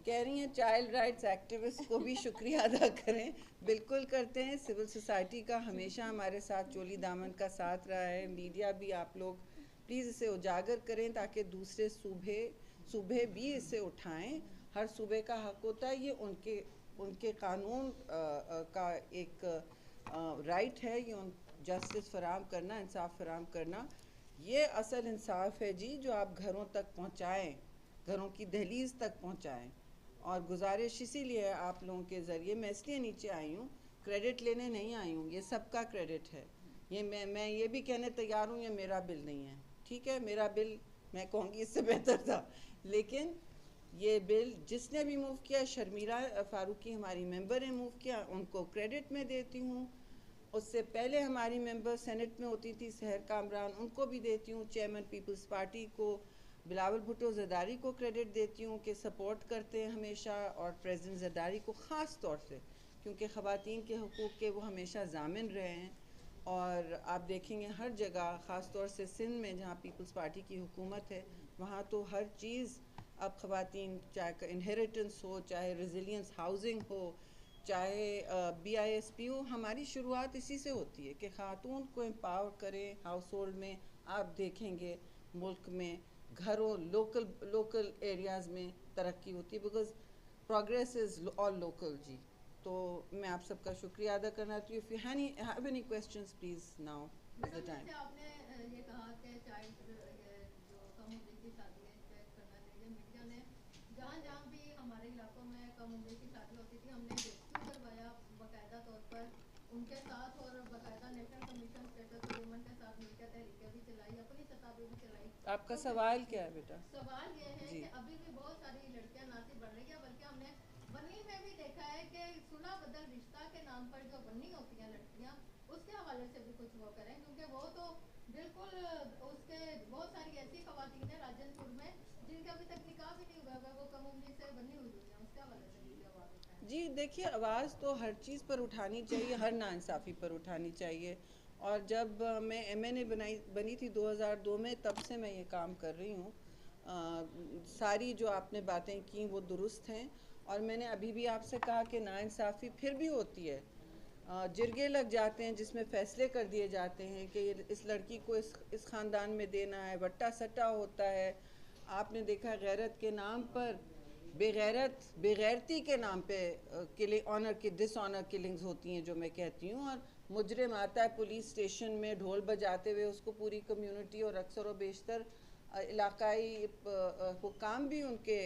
کہہ رہی ہیں چائلڈ رائٹس ایکٹیوسٹ کو بھی شکریہ ادا کریں. بالکل کرتے ہیں. سول سوسائٹی کا ہمیشہ ہمارے ساتھ چولی دامن کا ساتھ رہا ہے. میڈیا بھی آپ لوگ پلیز اسے اجاگر کریں تاکہ دوسرے صوبے بھی اسے اٹھائیں. ہر صوبے کا حق ہوتا ہے. یہ ان کے قانون کا ایک رائٹ ہے. یہ جسٹس فراہم کرنا، انصاف فراہم کرنا، یہ اصل انصاف ہے جی، جو آپ گھروں تک پہنچائیں، گھروں کی دہلیز تک پہنچائیں. اور گزارش اسی لیے آپ لوگوں کے ذریعے میں اس لیے نیچے آئی ہوں، کریڈٹ لینے نہیں آئی ہوں. یہ سب کا کریڈٹ ہے. یہ میں یہ بھی کہنے تیار ہوں یہ میرا بل نہیں ہے. ٹھیک ہے، میرا بل میں کہوں گی اس سے بہتر تھا، لیکن یہ بل جس نے بھی موو کیا، شرمیلا فاروقی ہماری ممبر نے موو کیا، ان کو کریڈٹ میں دیتی ہوں. اس سے پہلے ہماری ممبر سینٹ میں ہوتی تھی سحر کامران، ان کو بھی دیتی ہوں. چیئرمین پیپلز پارٹی کو بلاول بھٹو زرداری کو کریڈٹ دیتی ہوں کہ سپورٹ کرتے ہیں ہمیشہ، اور پریزیڈنٹ زرداری کو خاص طور سے، کیونکہ خواتین کے حقوق کے وہ ہمیشہ ضامن رہے ہیں. اور آپ دیکھیں گے ہر جگہ، خاص طور سے سندھ میں جہاں پیپلز پارٹی کی حکومت ہے، وہاں تو ہر چیز اب خواتین، چاہے انہیریٹنس ہو، چاہے ریزیلینس ہاؤسنگ ہو، چاہے BISP ہو، ہماری شروعات اسی سے ہوتی ہے کہ خاتون کو امپاور کریں. ہاؤس ہولڈ میں آپ دیکھیں گے ملک میں گھروں، لوکل ایریاز میں ترقی ہوتی ہے، because progress is all local جی. تو میں آپ سب کا شکریہ ادا کرنا چاہتی ہوں. If you have any questions please now is the time. جیسے آپ نے یہ کہا کہ چائلڈ جو کم عمری کی شادی ہے اس پہ کرنا چاہیے، میڈیا نے جہاں جہاں بھی ہمارے علاقوں میں کم عمری کی شادی ہوتی تھی، ہم نے ریسکیو کروایا باقاعدہ طور پر ان کے ساتھ، اور باقاعدہ نیشنل کمیشن اسٹیٹس ویمن کے ساتھ مل کے تحریکیں بھی چلائی، اپنی سطح پہ بھی چلائی. آپ کا تو سوال کیا ہے بیٹا؟ سوال یہ ہے جی. کہ ابھی بھی بہت ساری لڑکیاں نہ صرف بڑھ رہی ہیں، بلکہ ہم نے بنی میں بھی دیکھا ہے کہ صلح بدل رشتہ کے نام پر جو بنی ہوتی ہیں لڑکیاں، اس کے حوالے سے بھی کچھ وہ کریں، کیونکہ وہ تو بالکل اس کے بہت ساری ایسی خواتین ہیں راجن پور میں جن کا ابھی تک نکاح بھی نہیں ہوا ہے، وہ کم عمری سے بنی ہوئی ہیں. اس کے حوالے سے بھی آواز اٹھائیں. جی دیکھیے، آواز تو ہر چیز پر اٹھانی چاہیے، ہر ناانصافی پر اٹھانی چاہیے. اور جب میں MNA بنی تھی 2002 میں، تب سے میں یہ کام کر رہی ہوں. ساری جو آپ نے باتیں کی وہ درست ہیں. اور میں نے ابھی بھی آپ سے کہا کہ ناانصافی پھر بھی ہوتی ہے. جرگے لگ جاتے ہیں جس میں فیصلے کر دیے جاتے ہیں کہ اس لڑکی کو اس خاندان میں دینا ہے، وٹا سٹا ہوتا ہے. آپ نے دیکھا غیرت کے نام پر بےغیرتی کے نام پہ ڈس آنر کلنگز ہوتی ہیں، جو میں کہتی ہوں. اور مجرم آتا ہے پولیس اسٹیشن میں ڈھول بجاتے ہوئے، اس کو پوری کمیونٹی اور اکثر و بیشتر علاقائی حکام بھی ان کے